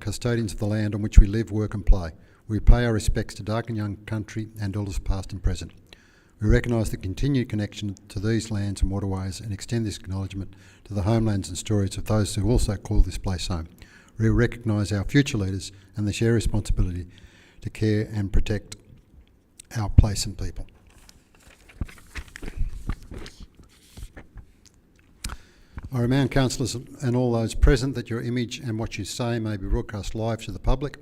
custodians of the land on which we live, work and play. We pay our respects to Dark and Young country and elders past and present. We recognise the continued connection to these lands and waterways and extend this acknowledgement to the homelands and stories of those who also call this place home. We recognise our future leaders and the shared responsibility to care and protect our place and people. I remind councillors and all those present that your image and what you say may be broadcast live to the public,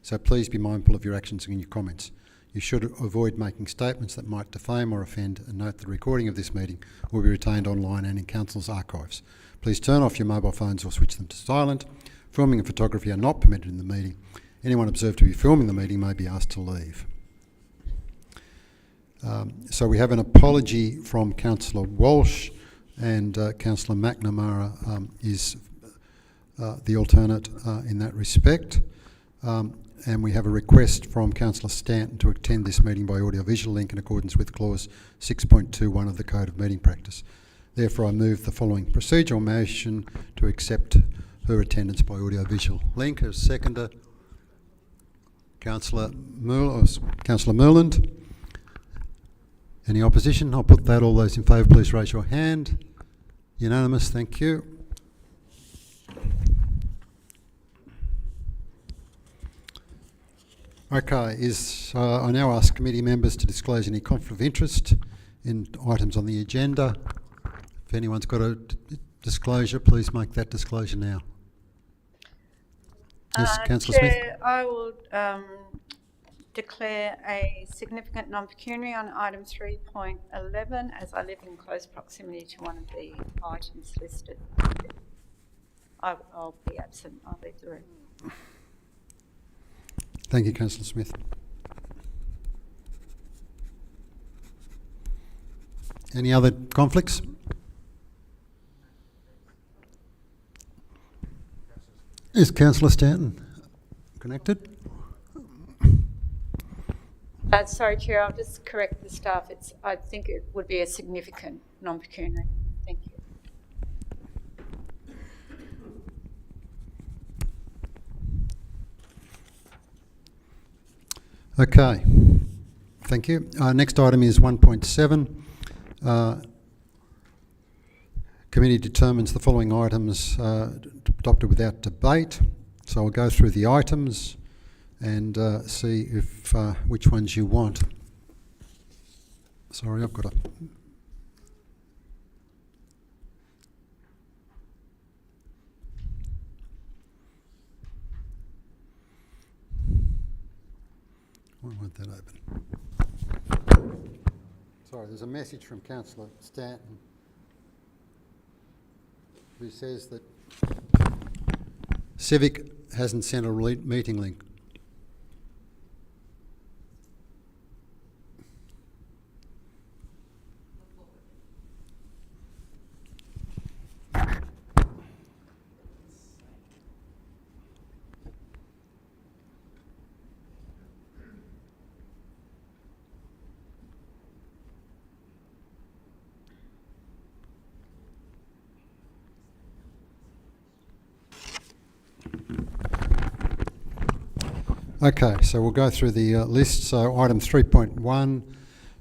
so please be mindful of your actions and your comments. You should avoid making statements that might defame or offend, and note the recording of this meeting will be retained online and in Council's archives. Please turn off your mobile phones or switch them to silent. Filming and photography are not permitted in the meeting. Anyone observed to be filming the meeting may be asked to leave. So we have an apology from Councillor Walsh, and Councillor McNamara is the alternate in that respect. And we have a request from Councillor Stanton to attend this meeting by audiovisual link in accordance with clause 6.21 of the Code of Meeting Practice. Therefore, I move the following procedural motion to accept her attendance by audiovisual link. As seconder, Councillor Merland. Any opposition? I'll put that. All those in favour, please raise your hand. Unanimous, thank you. Okay, I now ask committee members to disclose any conflict of interest in items on the agenda. If anyone's got a disclosure, please make that disclosure now. Yes, Councillor Smith. Chair, I will declare a significant non-pecuniary on item 3.11 as I live in close proximity to one of the items listed. I'll be absent. I'll leave the room. Thank you, Councillor Smith. Any other conflicts? Is Councillor Stanton connected? Sorry, Chair, I'll just correct the staff. I think it would be a significant non-pecuniary. Thank you. Okay, thank you. Next item is 1.7. Committee determines the following items adopted without debate. So I'll go through the items and see if which ones you want. Sorry, I've got a... Why won't that open? Sorry, there's a message from Councillor Stanton who says that Civic hasn't sent a meeting link. Okay, so we'll go through the list. So item 3.1,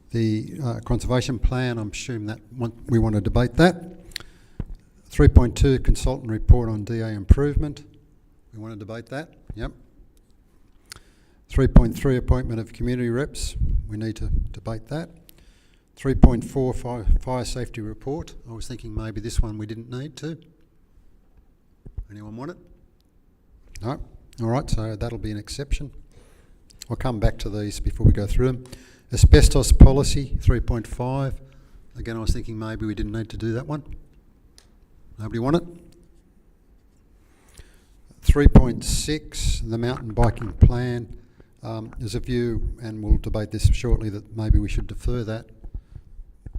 the conservation plan, I'm assuming that we want to debate that. 3.2, consultant report on DA improvement. We want to debate that, yep. 3.3, appointment of community reps. We need to debate that. 3.4, fire safety report. I was thinking maybe this one we didn't need to. Anyone want it? No? All right, so that'll be an exception. I'll come back to these before we go through them. Asbestos policy, 3.5. Again, I was thinking maybe we didn't need to do that one. Nobody want it? 3.6, the mountain biking plan. There's a view, and we'll debate this shortly, that maybe we should defer that.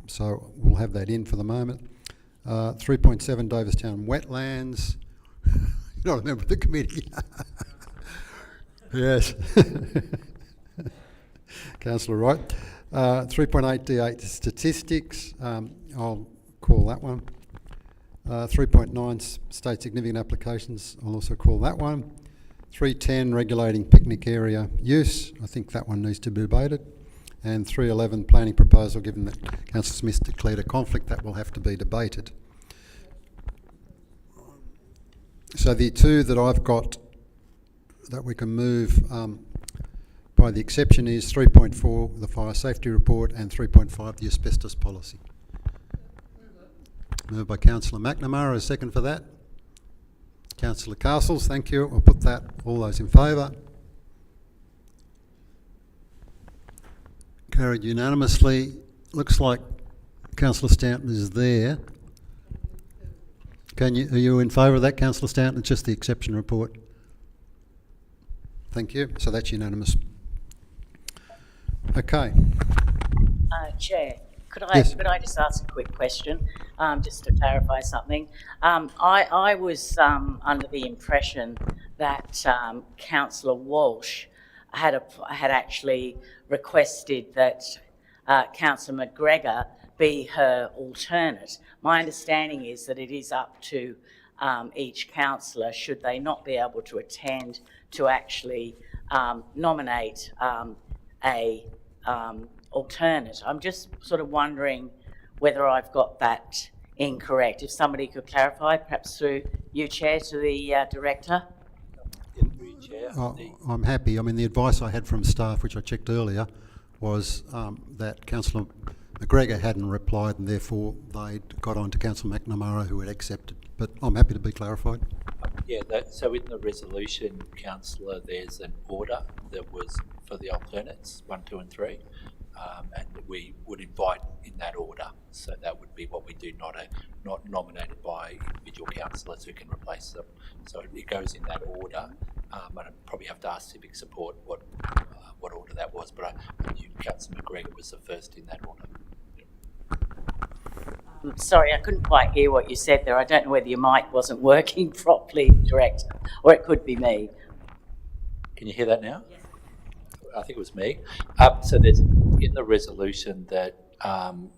So we'll have that in for the moment. 3.7, Davistown wetlands. You're not a member of the committee. Yes. Councillor Wright. 3.8, D8 statistics. I'll call that one. 3.9, state significant applications. I'll also call that one. 310, regulating picnic area use. I think that one needs to be debated. And 311, planning proposal, given that Councillor Smith declared a conflict, that will have to be debated. So the two that I've got that we can move by the exception is 3.4, the fire safety report, and 3.5, the asbestos policy. Moved by Councillor McNamara, a second for that. Councillor Castles, thank you. I'll put that. All those in favour? Carried unanimously. Looks like Councillor Stanton is there. Are you in favour of that, Councillor Stanton? It's just the exception report. Thank you. So that's unanimous. Okay. Chair, could Yes. I just ask a quick question, just to clarify something? I was under the impression that Councillor Walsh had actually requested that Councillor McGregor be her alternate. My understanding is that it is up to each councillor, should they not be able to attend, to actually nominate a alternate. I'm just sort of wondering whether I've got that incorrect. If somebody could clarify, perhaps through you, Chair, to the Director. I'm happy. I mean, the advice I had from staff, which I checked earlier, was that Councillor McGregor hadn't replied, and therefore they'd got on to Councillor McNamara, who had accepted. But I'm happy to be clarified. So in the resolution, Councillor, there's an order that was for the alternates, 1, 2 and 3, and we would invite in that order. So that would be what we do, not nominated by individual councillors who can replace them. So it goes in that order, and I'd probably have to ask Civic Support what order that was, but I knew Councillor McGregor was the first in that order. Sorry, I couldn't quite hear what you said there. I don't know whether your mic wasn't working properly, Director, or it could be me. Can you hear that now? Yes. I think it was me. So there's in the resolution that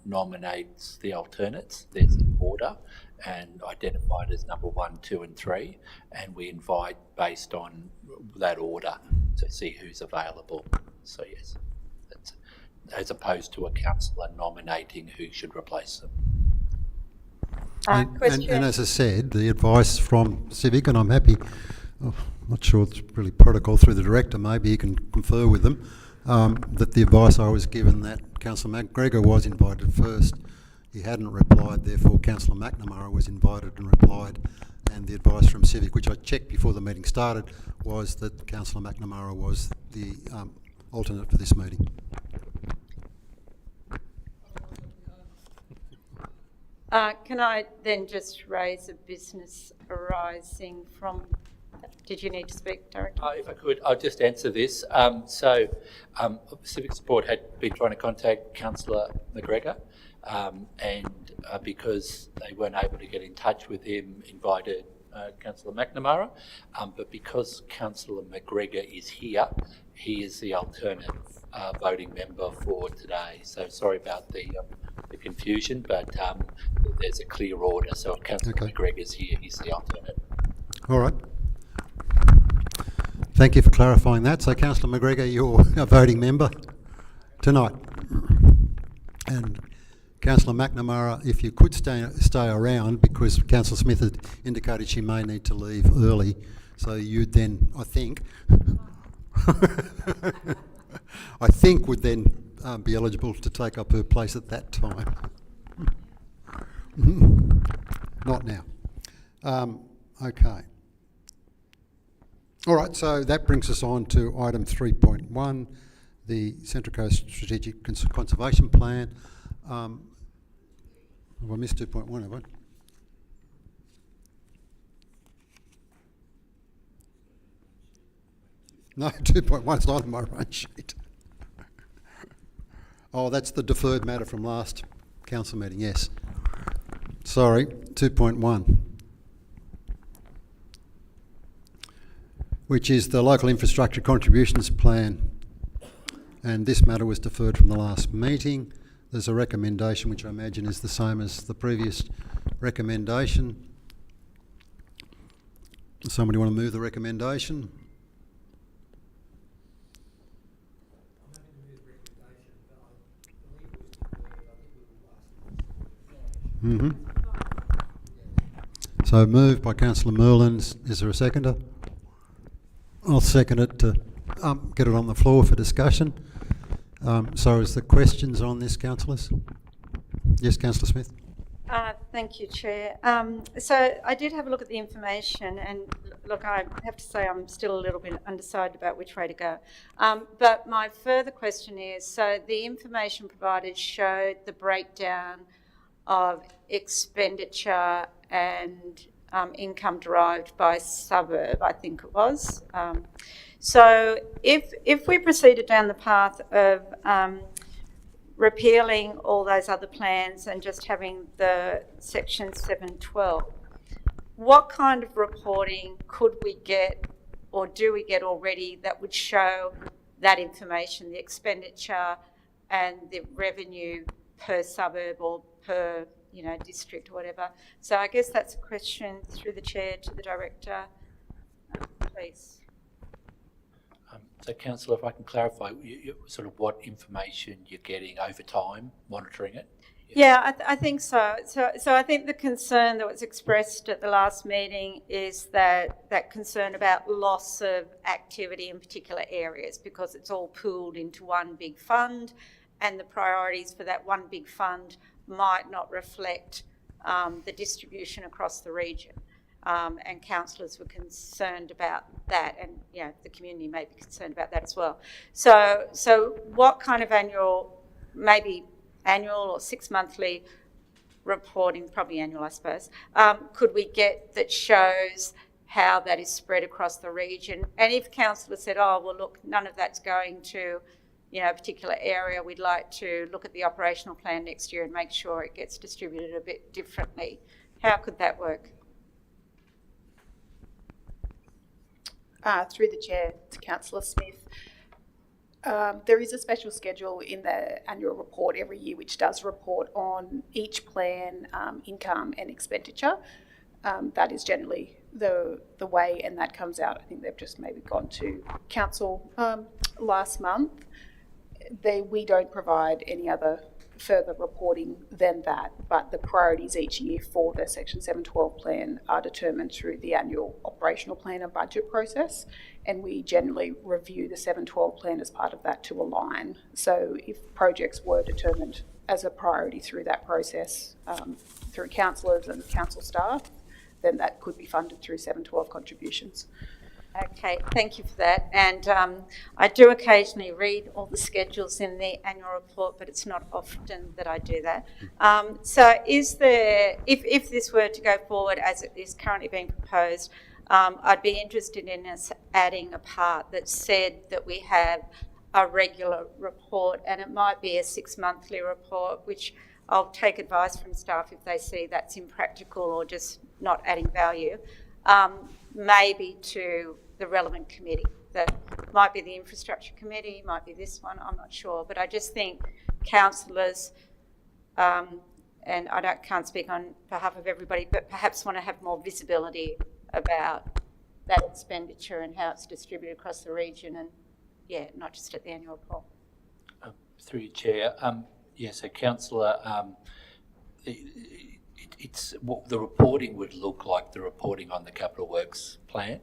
nominates the alternates, there's an order and identified as number 1, 2 and 3, and we invite based on that order to see who's available. So yes, that's, as opposed to a councillor nominating who should replace them. And as I said, the advice from Civic, and I'm happy, I'm not sure it's really protocol through the Director, maybe he can confer with them, that the advice I was given that Councillor McGregor was invited first. He hadn't replied, therefore Councillor McNamara was invited and replied, and the advice from Civic, which I checked before the meeting started, was that Councillor McNamara was the alternate for this meeting. Can I then just raise a business arising from... Did you need to speak, Director? If I could, I'll just answer this. Civic Support had been trying to contact Councillor McGregor, and because they weren't able to get in touch with him, invited Councillor McNamara, but because Councillor McGregor is here, he is the alternate voting member for today. So sorry about the confusion, but there's a clear order. So if Councillor McGregor is here, he's the alternate. All right. Thank you for clarifying that. So Councillor McGregor, you're a voting member tonight. And Councillor McNamara, if you could stay around, because Councillor Smith had indicated she may need to leave early, so you'd then, I think, would then be eligible to take up her place at that time. Not now. Okay. All right, so that brings us on to item 3.1, the Central Coast Strategic Conservation Plan. Have I missed 2.1, have I? No, 2.1 is not on my run sheet. Oh, that's the deferred matter from last council meeting, yes. Sorry, 2.1. Which is the Local Infrastructure Contributions Plan. And this matter was deferred from the last meeting. There's a recommendation which I imagine is the same as the previous recommendation. Does somebody want to move the recommendation? So moved by Councillor Merlin. Is there a seconder? I'll second it to get it on the floor for discussion. So is there questions on this, councillors? Yes, Councillor Smith. Thank you, Chair. So I did have a look at the information, and look, I have to say I'm still a little bit undecided about which way to go. But my further question is, so the information provided showed the breakdown of expenditure and income derived by suburb, I think it was. So if we proceeded down the path of repealing all those other plans and just having the section 712, what kind of reporting could we get, or do we get already, that would show that information, the expenditure and the revenue per suburb or per district or whatever? So I guess that's a question through the chair to the director, please. So, Councillor, if I can clarify, sort of what information you're getting over time, monitoring it? Yeah, I think so. So I think the concern that was expressed at the last meeting is that concern about loss of activity in particular areas, because it's all pooled into one big fund, and the priorities for that one big fund might not reflect the distribution across the region. And councillors were concerned about that, and the community may be concerned about that as well. So what kind of maybe annual or 6 monthly reporting, probably annual I suppose, could we get that shows how that is spread across the region? And if councillors said, oh well look, none of that's going to a particular area, we'd like to look at the operational plan next year and make sure it gets distributed a bit differently, how could that work? Through the chair to Councillor Smith, there is a special schedule in the annual report every year which does report on each plan, income and expenditure. That is generally the way, and that comes out, I think they've just maybe gone to council last month. We don't provide any other further reporting than that, but the priorities each year for the Section 712 plan are determined through the annual operational plan and budget process, and we generally review the 712 plan as part of that to align. So if projects were determined as a priority through that process, through councillors and council staff, then that could be funded through 712 contributions. Okay, thank you for that. And I do occasionally read all the schedules in the annual report, but it's not often that I do that. So is there, if this were to go forward as it is currently being proposed, I'd be interested in us adding a part that said that we have a regular report, and it might be a 6 monthly report, which I'll take advice from staff if they see that's impractical or just not adding value, maybe to the relevant committee. That might be the infrastructure committee, might be this one, I'm not sure. But I just think councillors, and I can't speak on behalf of everybody, but perhaps want to have more visibility about that expenditure and how it's distributed across the region, and not just at the annual report. Through your chair, so councillor, the reporting would look like the reporting on the capital works plan,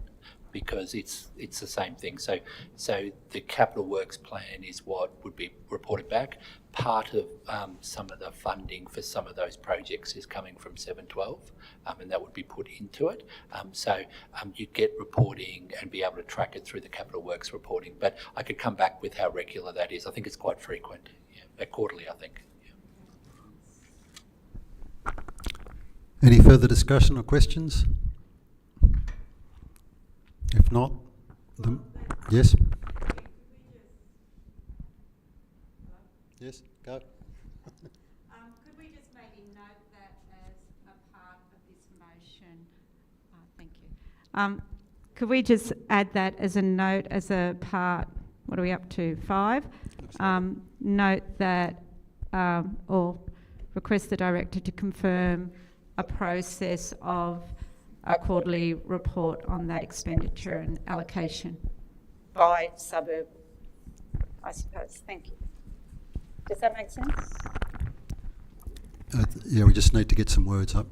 because it's the same thing. So the capital works plan is what would be reported back. Part of some of the funding for some of those projects is coming from 712, and that would be put into it. So you'd get reporting and be able to track it through the capital works reporting. But I could come back with how regular that is. I think it's quite frequent, quarterly, I think. Any further discussion or questions? If not, yes? Yes, go. Could we just maybe note that as a part of this motion? Thank you. Could we just add that as a note, as a part, what are we up to, 5? Note that, or request the director to confirm a process of a quarterly report on that expenditure and allocation by suburb, I suppose. Thank you. Does that make sense? Yeah, we just need to get some words up.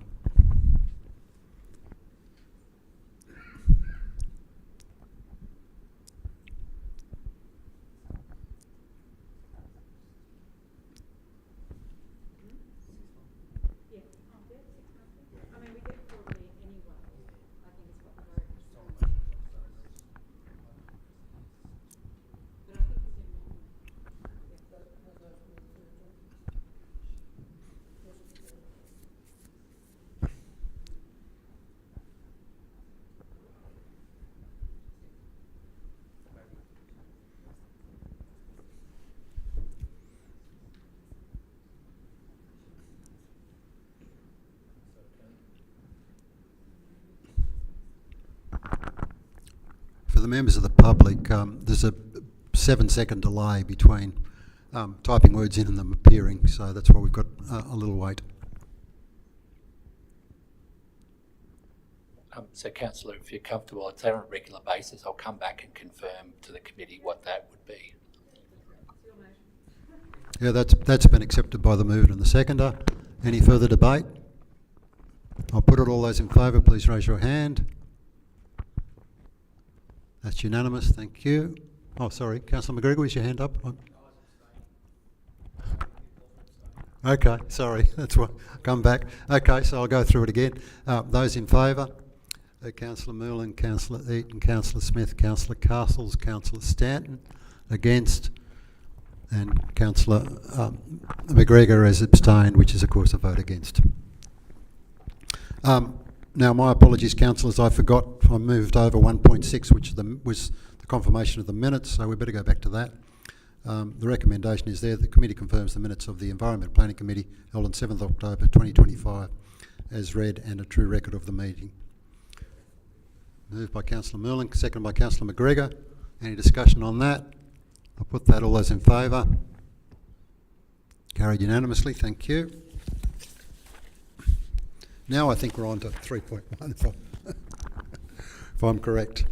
For the members of the public, there's a 7-second delay between typing words in and them appearing, so that's why we've got a little wait. So councillor, if you're comfortable, I'd say on a regular basis, I'll come back and confirm to the committee what that would be. Yeah, that's been accepted by the mover and the seconder. Any further debate? I'll put it. All those in favour, please raise your hand. That's unanimous, thank you. Oh, sorry, Councillor McGregor, was your hand up? Okay, sorry, that's what, come back. Okay, so I'll go through it again. Those in favour, Councillor Moolin, Councillor Eaton, Councillor Smith, Councillor Castles, Councillor Stanton. Against, and Councillor McGregor has abstained, which is of course a vote against. Now, my apologies, councillors, I forgot I moved over 1.6, which was the confirmation of the minutes, so we better go back to that. The recommendation is there. The committee confirms the minutes of the Environment Planning Committee held on 7th October 2025 as read and a true record of the meeting. Moved by Councillor Merlin, seconded by Councillor McGregor. Any discussion on that? I'll put that. All those in favour? Carried unanimously, thank you. Now I think we're on to 3.1 if I'm correct.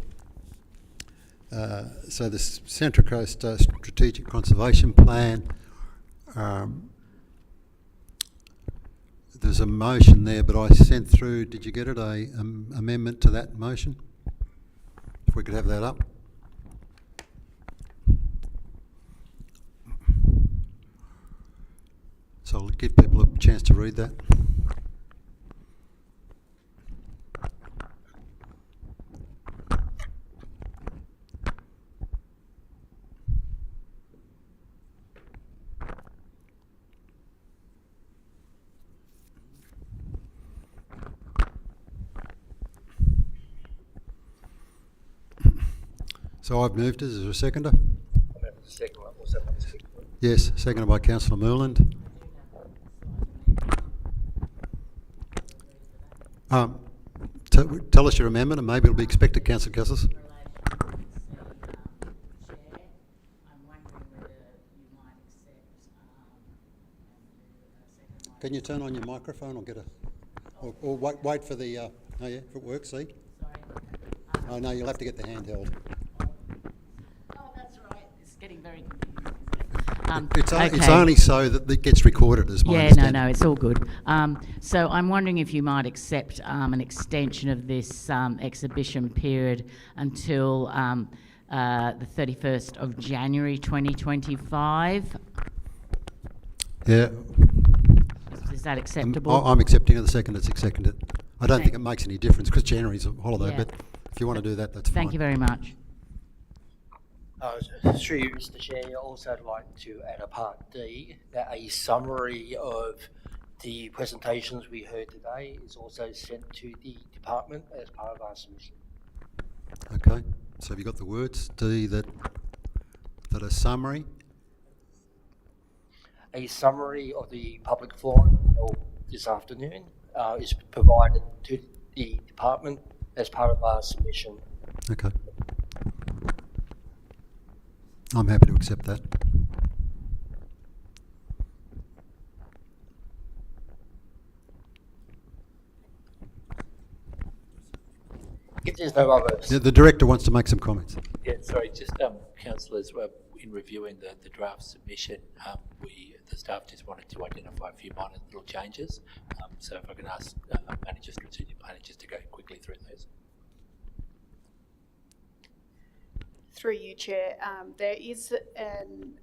So the Central Coast Strategic Conservation Plan, there's a motion there, but I sent through, did you get it, a amendment to that motion? If we could have that up. So I'll give people a chance to read that. So I've moved it. Is there a seconder? I remember the second one. Was that one the second one? Yes, seconded by Councillor Moorland. Tell us your amendment and maybe it'll be expected, Councillor Cassis. Can you turn on your microphone or get a... Or wait for the... oh yeah, if it works, see? Oh no, you'll have to get the handheld. Oh, that's right. It's getting very confusing. It's only so that it gets recorded, as my understanding. No, it's all good. So I'm wondering if you might accept an extension of this exhibition period until the 31st of January 2025. Yeah. Is that acceptable? I'm accepting it. The second it's accepted. I don't think it makes any difference because January's a holiday, but if you want to do that, that's fine. Thank you very much. Through you, Mr. Chair, I'd also like to add a part D, that a summary of the presentations we heard today is also sent to the department as part of our submission. Okay, so have you got the words, D, that a summary? A summary of the public forum held this afternoon is provided to the department as part of our submission. Okay. I'm happy to accept that. If there's no others. The director wants to make some comments. Yes. Sorry, just councillors, in reviewing the draft submission, the staff just wanted to identify a few minor little changes. So if I can ask managers, strategic managers to go quickly through those. Through you, Chair, there is an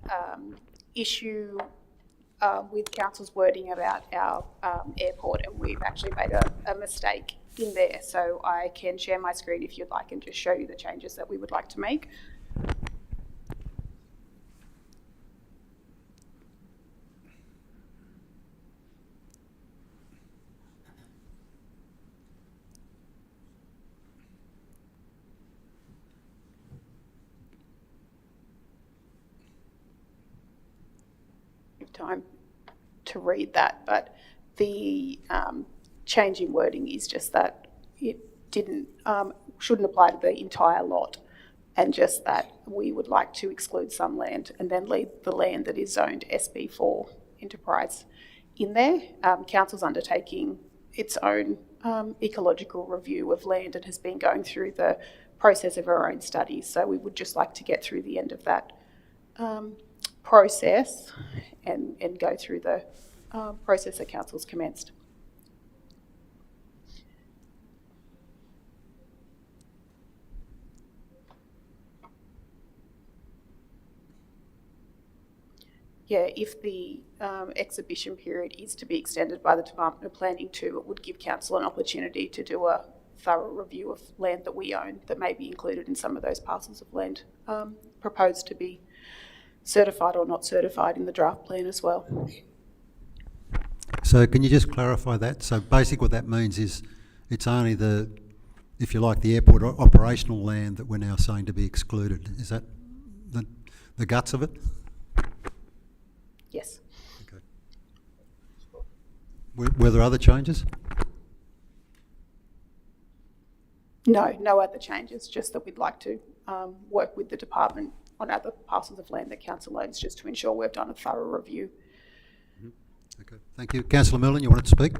issue with council's wording about our airport, and we've actually made a mistake in there. So I can share my screen if you'd like and just show you the changes that we would like to make. Time to read that, but the change in wording is just that it shouldn't apply to the entire lot, and just that we would like to exclude some land and then leave the land that is zoned SB4 enterprise in there. Council's undertaking its own ecological review of land and has been going through the process of our own studies, so we would just like to get through the end of that process and go through the process that council's commenced. Yeah, if the exhibition period is to be extended by the Department of Planning too, it would give council an opportunity to do a thorough review of land that we own that may be included in some of those parcels of land proposed to be certified or not certified in the draft plan as well. So can you just clarify that? So basically what that means is it's only the, if you like, the airport operational land that we're now saying to be excluded. Is that the guts of it? Yes. Okay. Were there other changes? No other changes, just that we'd like to work with the department on other parcels of land that council owns, just to ensure we've done a thorough review. Mm-hmm. Okay, thank you. Councillor Millen, you wanted to speak?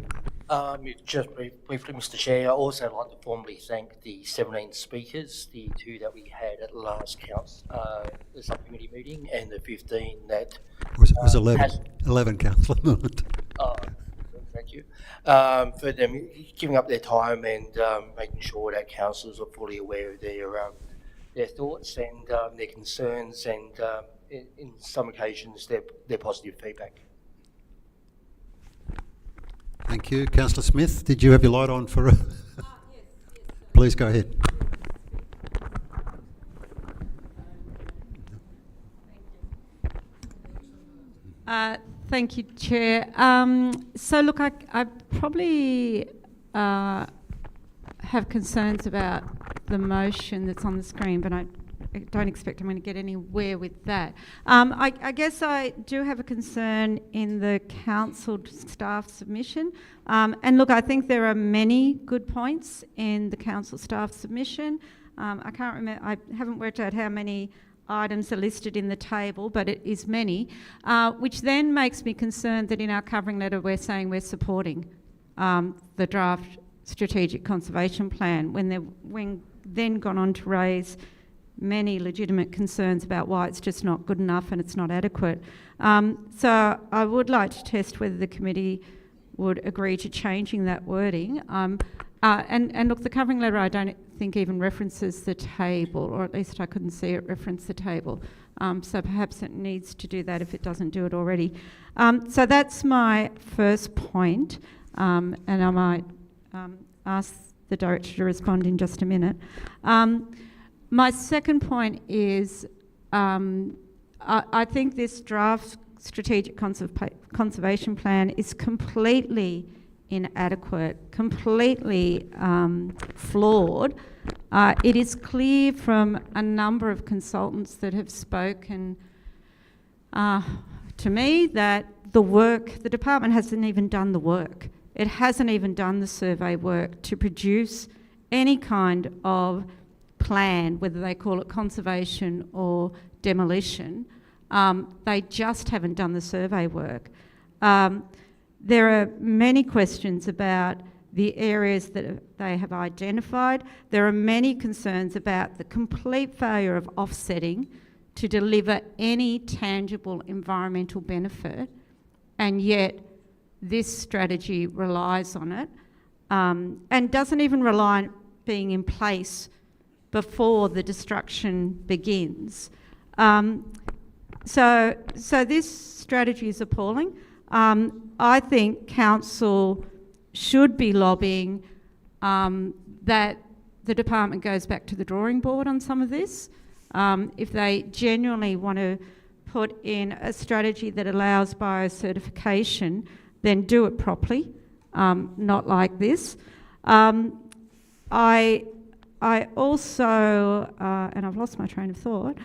Just briefly, Mr. Chair, I also like to formally thank the 17 speakers, the 2 that we had at the last the subcommittee meeting, and the 15 that... It was 11, Councillor Millen. Thank you. For them giving up their time and making sure that councillors are fully aware of their thoughts and their concerns, and in some occasions their positive feedback. Thank you. Councillor Smith, did you have your light on for... Yes. Please go ahead. Thank you, Chair. So look, I probably have concerns about the motion that's on the screen, but I don't expect I'm going to get anywhere with that. I guess I do have a concern in the council staff submission. And look, I think there are many good points in the council staff submission. I can't remember, I haven't worked out how many items are listed in the table, but it is many, which then makes me concerned that in our covering letter we're saying we're supporting the draft strategic conservation plan, when then gone on to raise many legitimate concerns about why it's just not good enough and it's not adequate. So I would like to test whether the committee would agree to changing that wording. And look, the covering letter I don't think even references the table, or at least I couldn't see it reference the table. So perhaps it needs to do that if it doesn't do it already. So that's my first point, and I might ask the director to respond in just a minute. My second point is I think this draft strategic conservation plan is completely inadequate, completely flawed. It is clear from a number of consultants that have spoken to me that the department hasn't even done the work. It hasn't even done the survey work to produce any kind of plan, whether they call it conservation or demolition. They just haven't done the survey work. There are many questions about the areas that they have identified. There are many concerns about the complete failure of offsetting to deliver any tangible environmental benefit, and yet this strategy relies on it, and doesn't even rely on being in place before the destruction begins. So this strategy is appalling. I think council should be lobbying that the department goes back to the drawing board on some of this. If they genuinely want to put in a strategy that allows biocertification, then do it properly, not like this. I also, and I've lost my train of thought.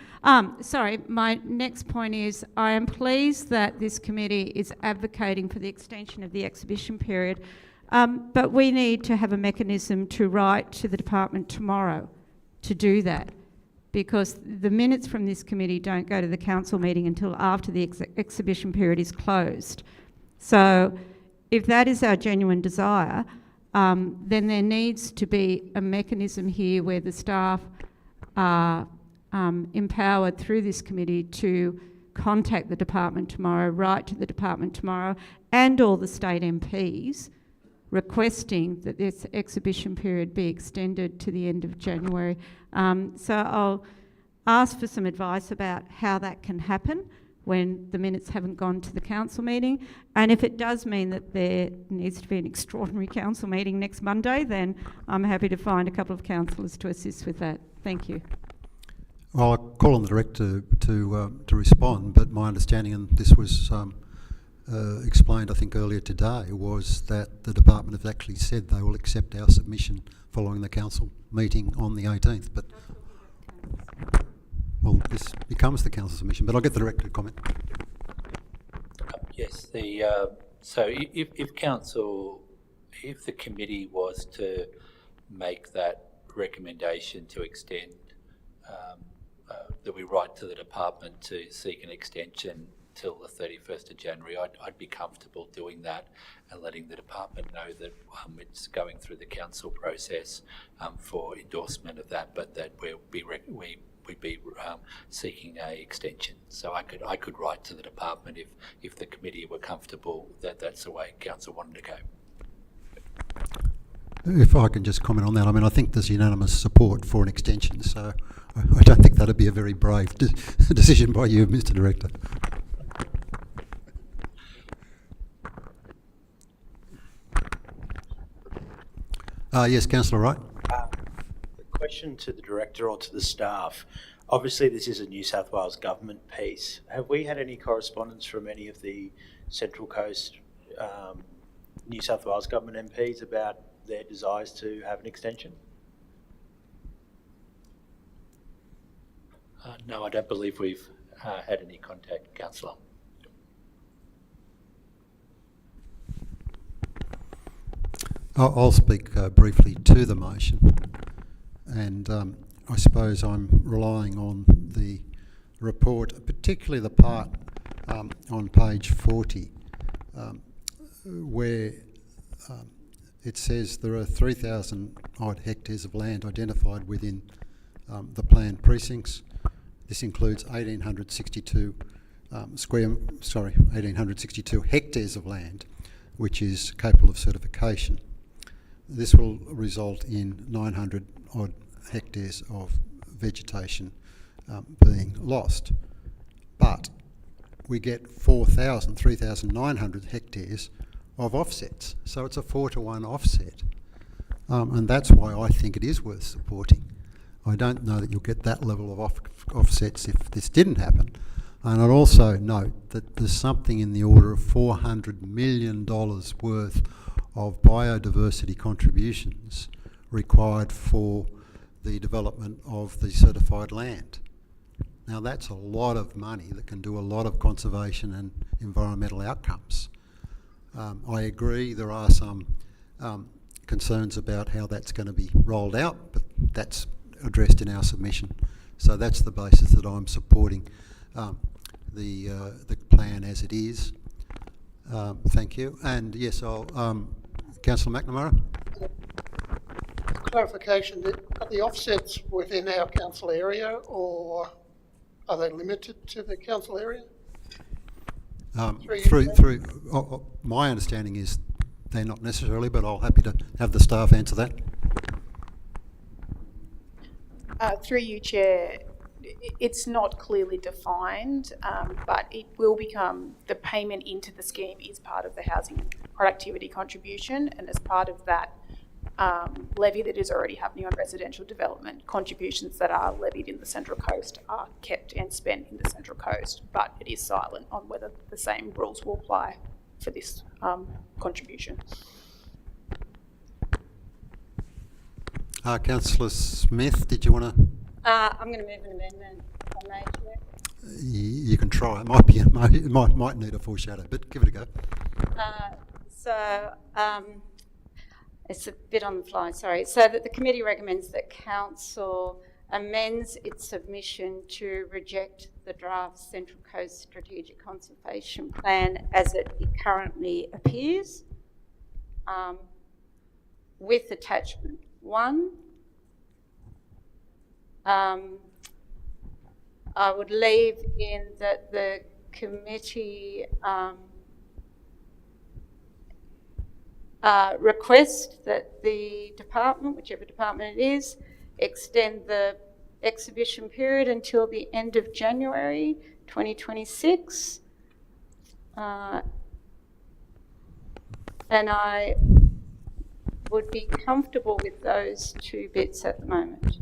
Sorry, my next point is I am pleased that this committee is advocating for the extension of the exhibition period, but we need to have a mechanism to write to the department tomorrow to do that, because the minutes from this committee don't go to the council meeting until after the exhibition period is closed. So if that is our genuine desire, then there needs to be a mechanism here where the staff are empowered through this committee to contact the department tomorrow, write to the department tomorrow, and all the state MPs requesting that this exhibition period be extended to the end of January. So I'll ask for some advice about how that can happen when the minutes haven't gone to the council meeting. And if it does mean that there needs to be an extraordinary council meeting next Monday, then I'm happy to find a couple of councillors to assist with that. Thank you. Well, I'll call on the director to respond, but my understanding, and this was explained I think earlier today, was that the department have actually said they will accept our submission following the council meeting on the 18th. But well, this becomes the council submission, but I'll get the director to comment. Yes, so if council, if the committee was to make that recommendation to extend, that we write to the department to seek an extension till the 31st of January, I'd be comfortable doing that and letting the department know that it's going through the council process for endorsement of that, but that we'd be seeking a extension. So I could write to the department if the committee were comfortable that that's the way council wanted to go. If I can just comment on that, I mean, I think there's unanimous support for an extension, so I don't think that'd be a very brave decision by you, Mr. Director. Yes, Councillor Wright. Question to the director or to the staff. Obviously, this is a New South Wales government piece. Have we had any correspondence from any of the Central Coast New South Wales government MPs about their desires to have an extension? No, I don't believe we've had any contact, Councillor. I'll speak briefly to the motion, and I suppose I'm relying on the report, particularly the part on page 40, where it says there are 3,000 odd hectares of land identified within the planned precincts. This includes 1,862 1,862 hectares of land, which is capable of certification. This will result in 900 odd hectares of vegetation being lost. But we get 3,900 hectares of offsets. So it's a 4-to-1 offset. And that's why I think it is worth supporting. I don't know that you'll get that level of offsets if this didn't happen. And I'd also note that there's something in the order of $400 million worth of biodiversity contributions required for the development of the certified land. Now that's a lot of money that can do a lot of conservation and environmental outcomes. I agree there are some concerns about how that's going to be rolled out, but that's addressed in our submission. So that's the basis that I'm supporting the plan as it is. Thank you. And yes, I'll Councillor McNamara. clarification, are the offsets within our council area or are they limited to the council area? My understanding is they're not necessarily, but I'll happy to have the staff answer that. Through you, Chair, it's not clearly defined, but it will become, the payment into the scheme is part of the housing productivity contribution, and as part of that levy that is already happening on residential development, contributions that are levied in the Central Coast are kept and spent in the Central Coast, but it is silent on whether the same rules will apply for this contribution. Councillor Smith, did you want to? I'm going to move an amendment, if I may, Chair. You can try. It might need a foreshadow, but give it a go. It's a bit on the fly, sorry. So that the committee recommends that council amends its submission to reject the draft Central Coast Strategic Conservation Plan as it currently appears, with attachment 1. I would leave in that the committee request that the department, whichever department it is, extend the exhibition period until the end of January 2026. And I would be comfortable with those 2 bits at the moment.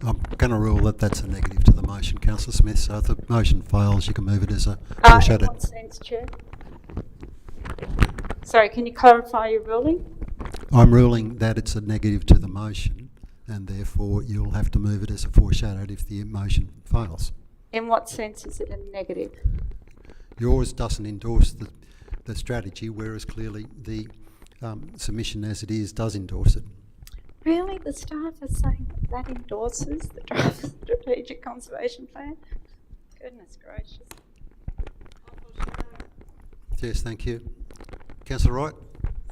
I'm going to rule that that's a negative to the motion, Councillor Smith, so if the motion fails, you can move it as a foreshadow. In what sense, Chair? Sorry, can you clarify your ruling? I'm ruling that it's a negative to the motion, and therefore you'll have to move it as a foreshadowed if the motion fails. In what sense is it a negative? Yours doesn't endorse the strategy, whereas clearly the submission as it is does endorse it. Really? The staff are saying that endorses the draft strategic conservation plan? Goodness gracious. Yes, thank you. Councillor Wright?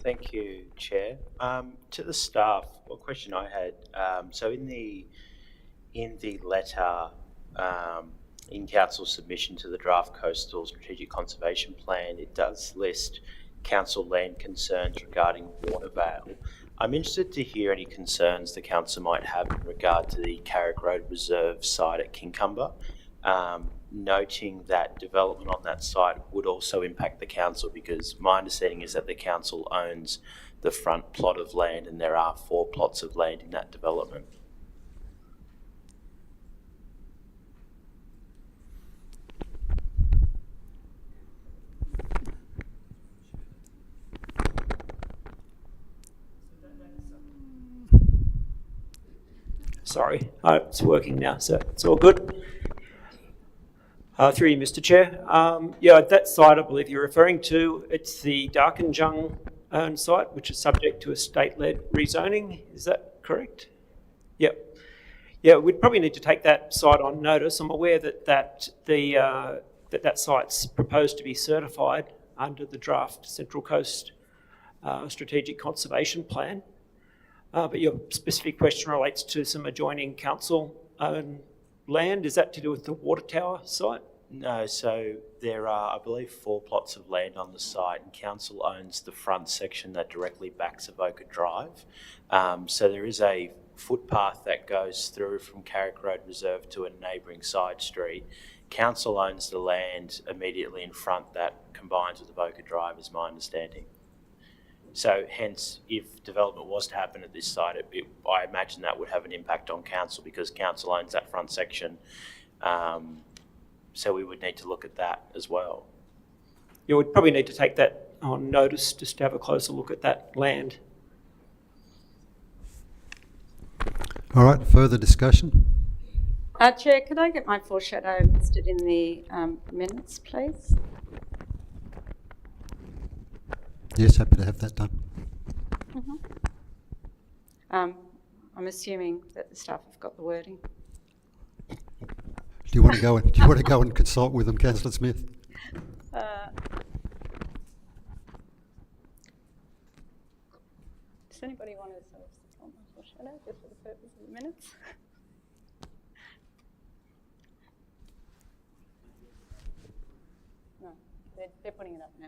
Thank you, Chair. To the staff, one question I had. So in the letter, in council submission to the draft coastal strategic conservation plan, it does list council land concerns regarding Watervale. I'm interested to hear any concerns the council might have in regard to the Carrick Road Reserve site at Kincumber, noting that development on that site would also impact the council, because my understanding is that the council owns the front plot of land and there are 4 plots of land in that development. Sorry, it's working now, so it's all good. Through you, Mr. Chair. Yeah, that site I believe you're referring to, it's the Darkinjung owned site, which is subject to a state-led rezoning. Is that correct? Yep. Yeah, we'd probably need to take that site on notice. I'm aware that that site's proposed to be certified under the draft Central Coast Strategic Conservation Plan. But your specific question relates to some adjoining council-owned land. Is that to do with the water tower site? No, so there are, I believe, 4 plots of land on the site, and council owns the front section that directly backs Avoca Drive. So there is a footpath that goes through from Carrick Road Reserve to a neighbouring side street. Council owns the land immediately in front that combines with Avoca Drive, is my understanding. So hence, if development was to happen at this site, I imagine that would have an impact on council, because council owns that front section. So we would need to look at that as well. You would probably need to take that on notice, just to have a closer look at that land. All right, further discussion? Chair, could I get my foreshadow listed in the minutes, please? Yes, happy to have that done. Mm-hmm. I'm assuming that the staff have got the wording. Do you want to go and consult with them, Councillor Smith? Does anybody want to sort of Commissioner, just for the purpose of the minutes. No, they're putting it up now.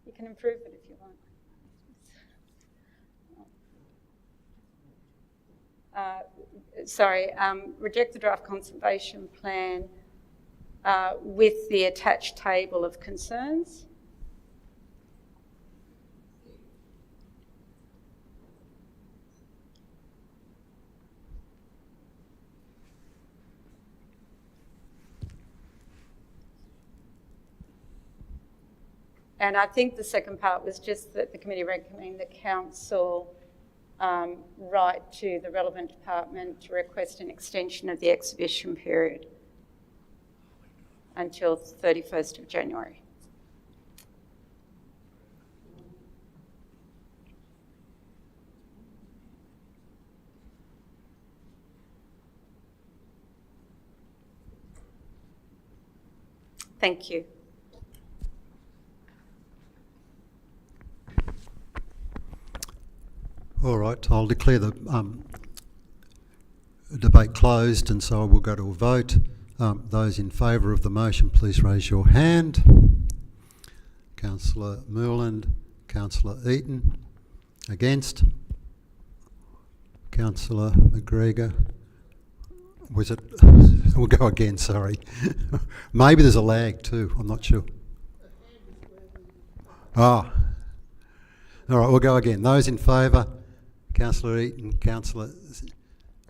You can improve it if you want. Reject the draft conservation plan with the attached table of concerns. And I think the second part was just that the committee recommend the council write to the relevant department to request an extension of the exhibition period until 31st of January. Thank you. All right, I'll declare the debate closed, and so we'll go to a vote. Those in favour of the motion, please raise your hand. Councillor Moreland, Councillor Eaton. Against? Councillor McGregor. Was it? We'll go again, sorry. Maybe there's a lag too, I'm not sure. Ah. All right, we'll go again. Those in favour? Councillor Eaton, Councillor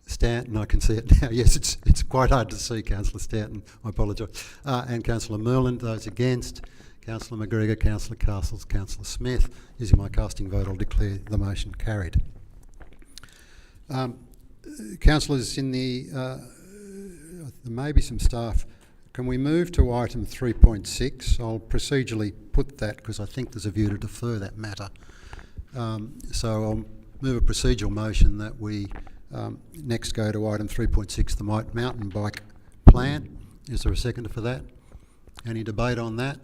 Stanton, I can see it now. Yes, it's quite hard to see, Councillor Stanton, I apologise. And Councillor Moreland. Those against? Councillor McGregor, Councillor Castles, Councillor Smith. Using my casting vote, I'll declare the motion carried. Councillors, in the there may be some staff. Can we move to item 3.6? I'll procedurally put that because I think there's a view to defer that matter. So I'll move a procedural motion that we next go to item 3.6, the mountain bike plan. Is there a seconder for that? Any debate on that?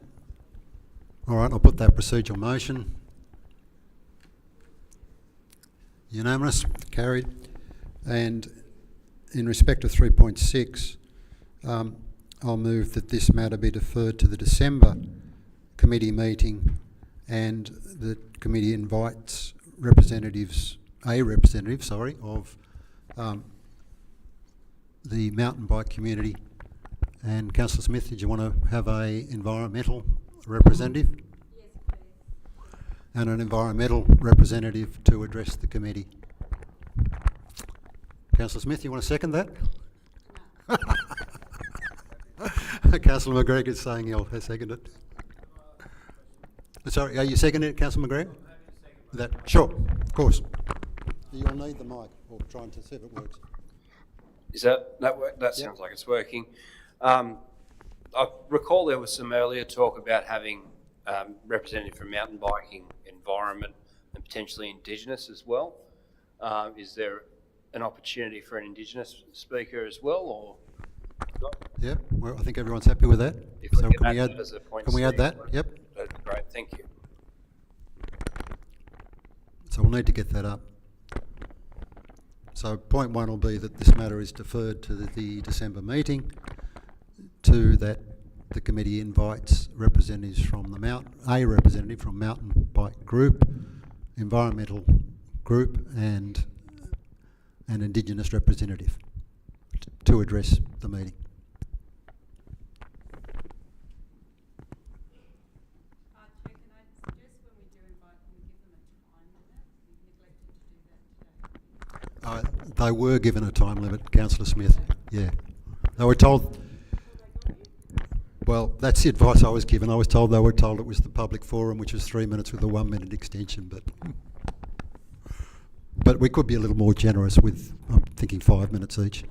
All right, I'll put that procedural motion. Unanimous, carried. And in respect of 3.6, I'll move that this matter be deferred to the December committee meeting, and the committee invites a representative of the mountain bike community. And Councillor Smith, did you want to have a environmental representative? Yes, please. And an environmental representative to address the committee. Councillor Smith, you want to second that? No. Councillor McGregor is saying he'll second it. Sorry, are you seconding it, Councillor McGregor? That, sure, of course. You'll need the mic, or trying to see if it works. Is that work? That sounds like it's working. I recall there was some earlier talk about having representative from mountain biking, environment, and potentially Indigenous as well. Is there an opportunity for an Indigenous speaker as well, or not? Yep, well, I think everyone's happy with that. If so can we add that? Yep. That'd be great, thank you. So we'll need to get that up. So point one will be that this matter is deferred to the December meeting. Two, that the committee invites representatives from a representative from mountain bike group, environmental group, and an Indigenous representative to address the meeting. They were given a time limit, Councillor Smith. Yeah. They were told... Well, that's the advice I was given. They were told it was the public forum, which was 3 minutes with a 1 minute extension, but we could be a little more generous with, I'm thinking, 5 minutes each.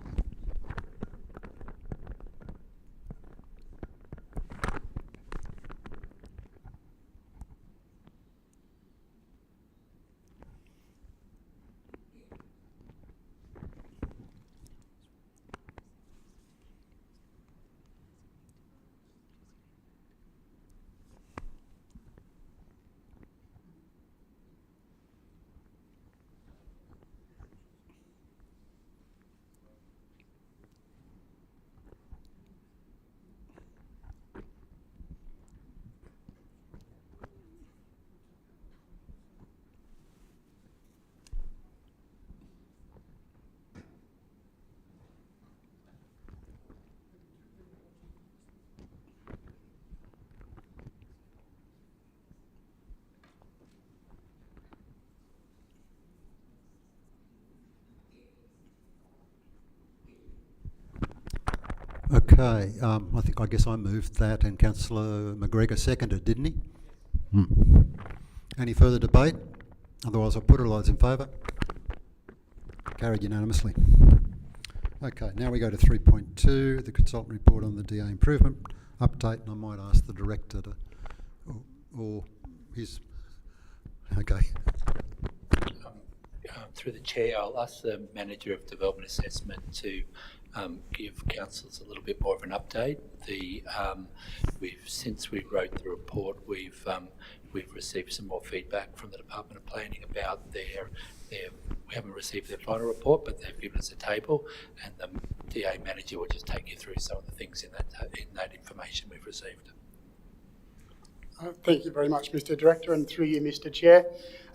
Okay, I guess I moved that, and Councillor McGregor seconded, didn't he? Any further debate? Otherwise, I'll put all those in favour. Carried unanimously. Okay, now we go to 3.2, the consultant report on the DA improvement update, and I might ask the director to, or his, okay. Through the chair, I'll ask the Manager of Development Assessment to give councillors a little bit more of an update. Since we wrote the report, we've received some more feedback from the Department of Planning about we haven't received their final report, but they've given us a table, and the DA manager will just take you through some of the things in that information we've received. Thank you very much, Mr. Director, and through you, Mr. Chair.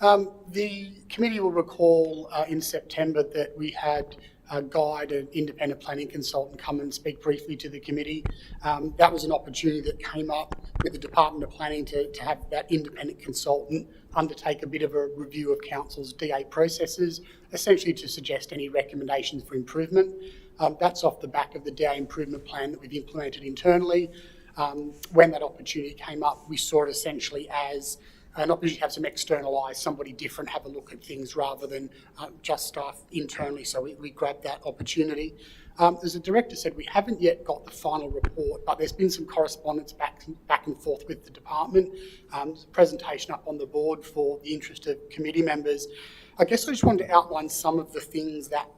The committee will recall in September that we had a guide, an independent planning consultant, come and speak briefly to the committee. That was an opportunity that came up with the Department of Planning to have that independent consultant undertake a bit of a review of council's DA processes, essentially to suggest any recommendations for improvement. That's off the back of the DA improvement plan that we've implemented internally. When that opportunity came up, we saw it essentially as an opportunity to have some external eyes, somebody different have a look at things rather than just staff internally. So we grabbed that opportunity. As the director said, we haven't yet got the final report, but there's been some correspondence back and forth with the department. Presentation up on the board for the interest of committee members. I guess I just wanted to outline some of the things that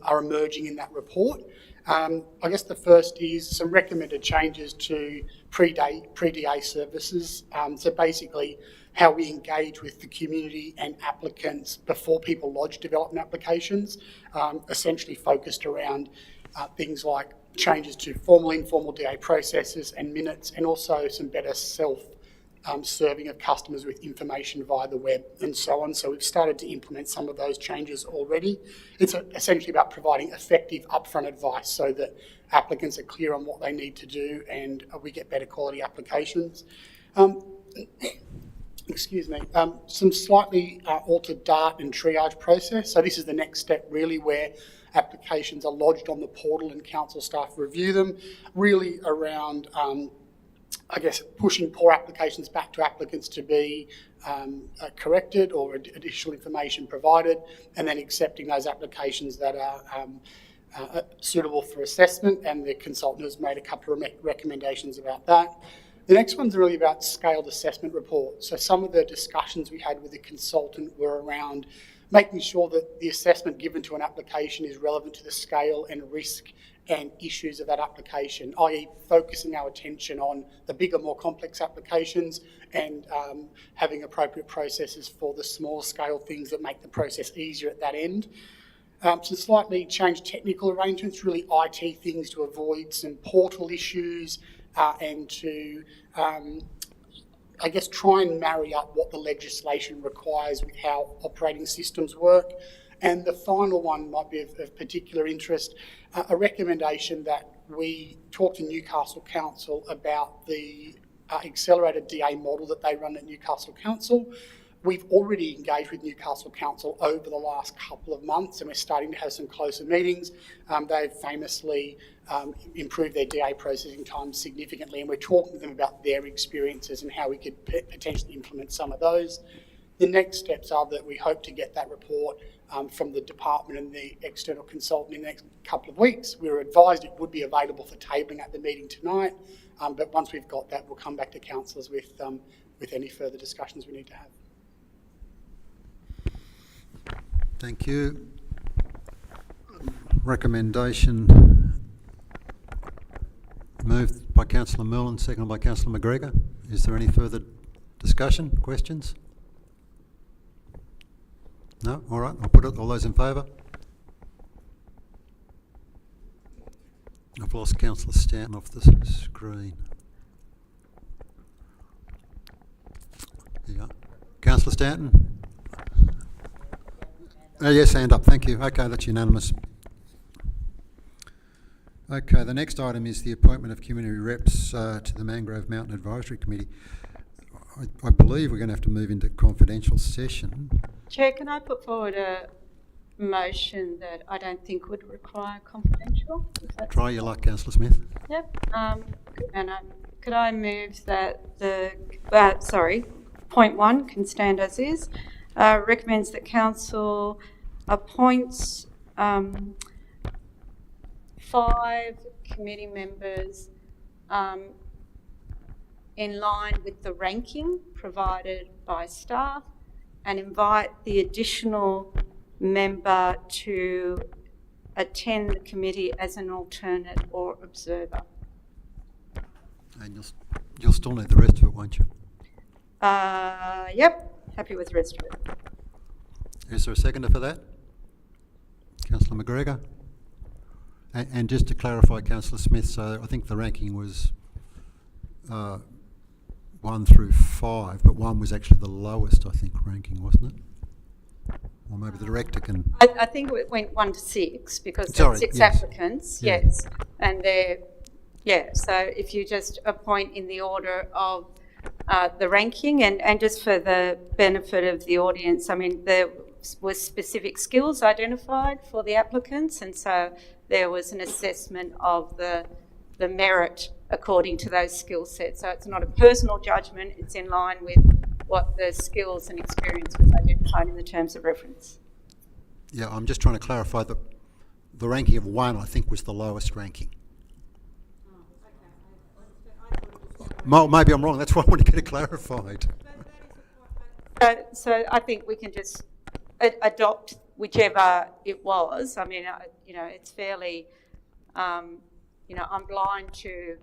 are emerging in that report. I guess the first is some recommended changes to pre-DA services. So basically how we engage with the community and applicants before people lodge development applications, essentially focused around things like changes to formal, informal DA processes and minutes, and also some better serving of customers with information via the web and so on. So we've started to implement some of those changes already. It's essentially about providing effective upfront advice so that applicants are clear on what they need to do and we get better quality applications. Excuse me, some slightly altered dart and triage process. So this is the next step really, where applications are lodged on the portal and council staff review them, really around I guess pushing poor applications back to applicants to be corrected or additional information provided, and then accepting those applications that are suitable for assessment, and the consultant has made a couple of recommendations about that. The next one's really about scaled assessment reports. So some of the discussions we had with the consultant were around making sure that the assessment given to an application is relevant to the scale and risk and issues of that application, i.e. focusing our attention on the bigger, more complex applications and having appropriate processes for the small scale things that make the process easier at that end. Some slightly changed technical arrangements, really IT things to avoid some portal issues and to, I guess, try and marry up what the legislation requires with how operating systems work. And the final one might be of particular interest, a recommendation that we talk to Newcastle Council about the accelerated DA model that they run at Newcastle Council. We've already engaged with Newcastle Council over the last couple of months, and we're starting to have some closer meetings. They've famously improved their DA processing times significantly, and we're talking to them about their experiences and how we could potentially implement some of those. The next steps are that we hope to get that report from the department and the external consultant in the next couple of weeks. We were advised it would be available for tabling at the meeting tonight, but once we've got that, we'll come back to councillors with any further discussions we need to have. Thank you. Recommendation moved by Councillor Merlin, seconded by Councillor McGregor. Is there any further discussion, questions? No? All right, I'll put it. All those in favour? I've lost Councillor Stanton off the screen. There you go. Councillor Stanton? Yes, hand up. Thank you. Okay, that's unanimous. Okay, the next item is the appointment of community reps to the Mangrove Mountain Advisory Committee. I believe we're going to have to move into confidential session. Chair, can I put forward a motion that I don't think would require confidential? Try your luck, Councillor Smith. Yep. And could I move that point 1 can stand as is. Recommends that council appoints 5 committee members in line with the ranking provided by staff, and invite the additional member to attend the committee as an alternate or observer. And you'll still need the rest of it, won't you? Yep, happy with the rest of it. Is there a seconder for that? Councillor McGregor? And just to clarify, Councillor Smith, so I think the ranking was 1 through 5, but 1 was actually the lowest, I think, ranking, wasn't it? Or maybe the director can... I think it went 1 to 6 because there were 6 applicants, yes. And so if you just appoint in the order of the ranking, and just for the benefit of the audience, I mean, there were specific skills identified for the applicants, and so there was an assessment of the merit according to those skill sets. So it's not a personal judgment, it's in line with what the skills and experience was identified in the terms of reference. Yeah, I'm just trying to clarify that the ranking of 1, I think, was the lowest ranking. Maybe I'm wrong, that's why I want to get it clarified. So I think we can just adopt whichever it was. I mean, it's fairly, I'm blind to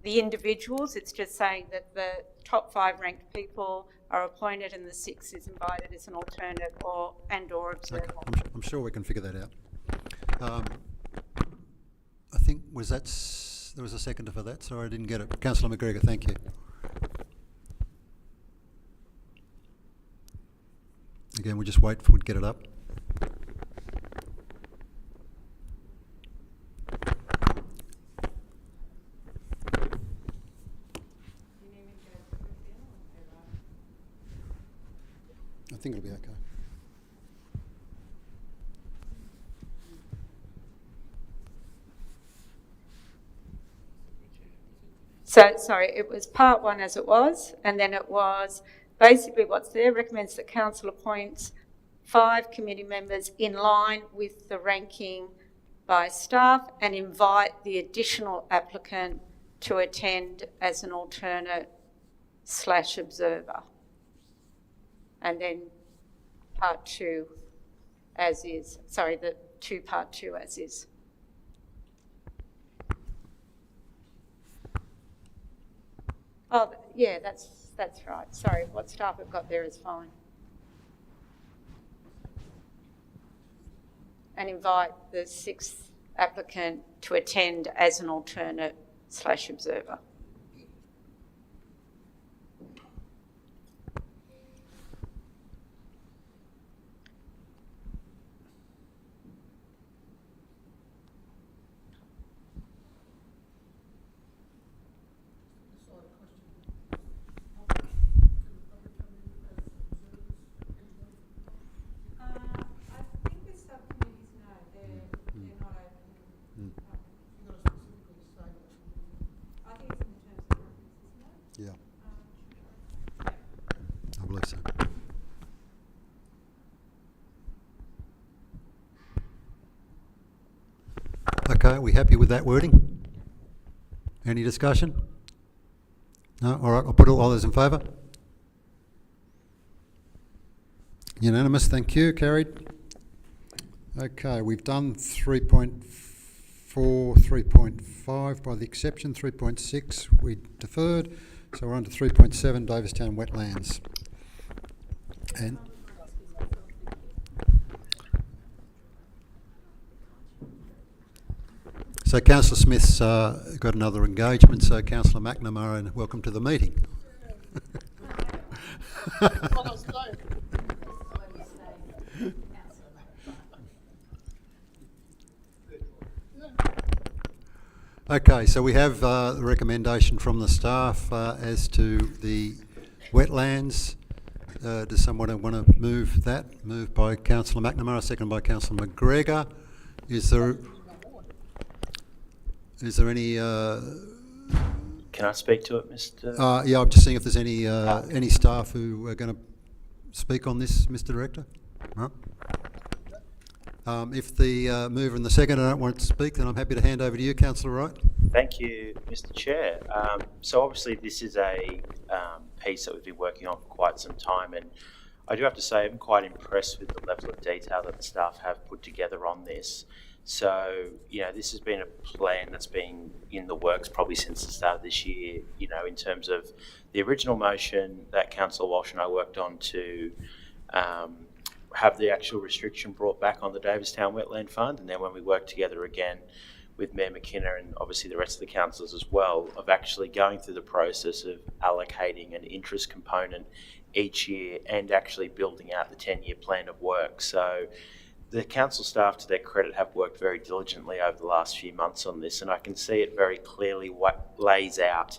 the individuals. It's just saying that the top 5 ranked people are appointed and the 6th is invited as an alternate or observer. Okay. I'm sure we can figure that out. I think, there was a seconder for that, sorry I didn't get it. Councillor McGregor, thank you. Again, we'll just wait for it to get it up. I think it'll be okay. So, sorry, it was part 1 as it was, and then it was basically what's there, recommends that council appoints 5 committee members in line with the ranking by staff and invite the additional applicant to attend as an alternate / observer. And then part 2 as is, sorry, part 2 as is. Oh, yeah, that's right. Sorry, what staff have got there is fine. And invite the 6th applicant to attend as an alternate / observer. Okay, are we happy with that wording? Any discussion? No? All right, I'll put all those in favour. Unanimous, thank you, carried. Okay, we've done 3.4, 3.5 by the exception, 3.6 we deferred, so we're on to 3.7, Davistown wetlands. And so Councillor Smith's got another engagement, so Councillor McNamara, welcome to the meeting. Okay, so we have the recommendation from the staff as to the wetlands. Does someone want to move that? Moved by Councillor McNamara, seconded by Councillor McGregor. Is there any? Can I speak to it, Mr.? Yeah, I'm just seeing if there's any staff who are going to speak on this, Mr. Director. No? If the mover and the seconder don't want to speak, then I'm happy to hand over to you, Councillor Wright. Thank you, Mr. Chair. So obviously this is a piece that we've been working on for quite some time, and I do have to say I'm quite impressed with the level of detail that the staff have put together on this. So, you know, this has been a plan that's been in the works probably since the start of this year, you know, in terms of the original motion that Councillor Walsh and I worked on to have the actual restriction brought back on the Davistown Wetland Fund, and then when we worked together again with Mayor McKenna and obviously the rest of the councillors as well, of actually going through the process of allocating an interest component each year and actually building out the 10-year plan of work. So the council staff, to their credit, have worked very diligently over the last few months on this, and I can see it very clearly what lays out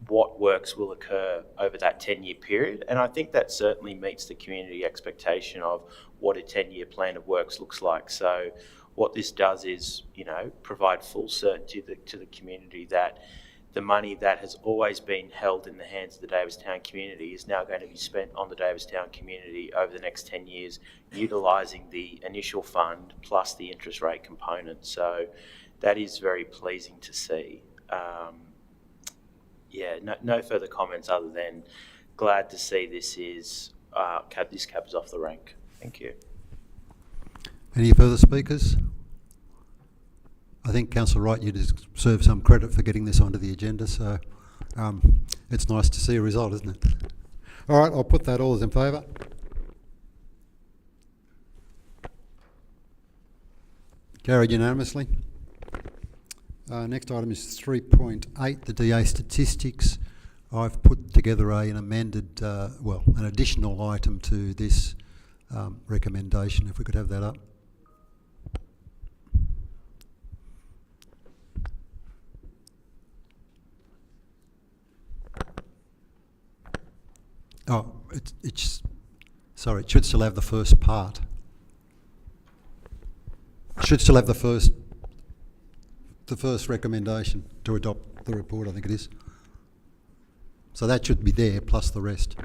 what works will occur over that 10-year period. And I think that certainly meets the community expectation of what a 10-year plan of works looks like. So what this does is, you know, provide full certainty to the community that the money that has always been held in the hands of the Davistown community is now going to be spent on the Davistown community over the next 10 years, utilising the initial fund plus the interest rate component. So that is very pleasing to see. Yeah, no further comments other than glad to see this is this cab's off the rank. Thank you. Any further speakers? I think Councillor Wright, you deserve some credit for getting this onto the agenda, so it's nice to see a result, isn't it? All right, I'll put that. All is in favour? Carried unanimously. Next item is 3.8, the DA statistics. I've put together an amended, an additional item to this recommendation, if we could have that up. Oh, sorry, it should still have the first part. It should still have the first recommendation to adopt the report, I think it is. So that should be there, plus the rest.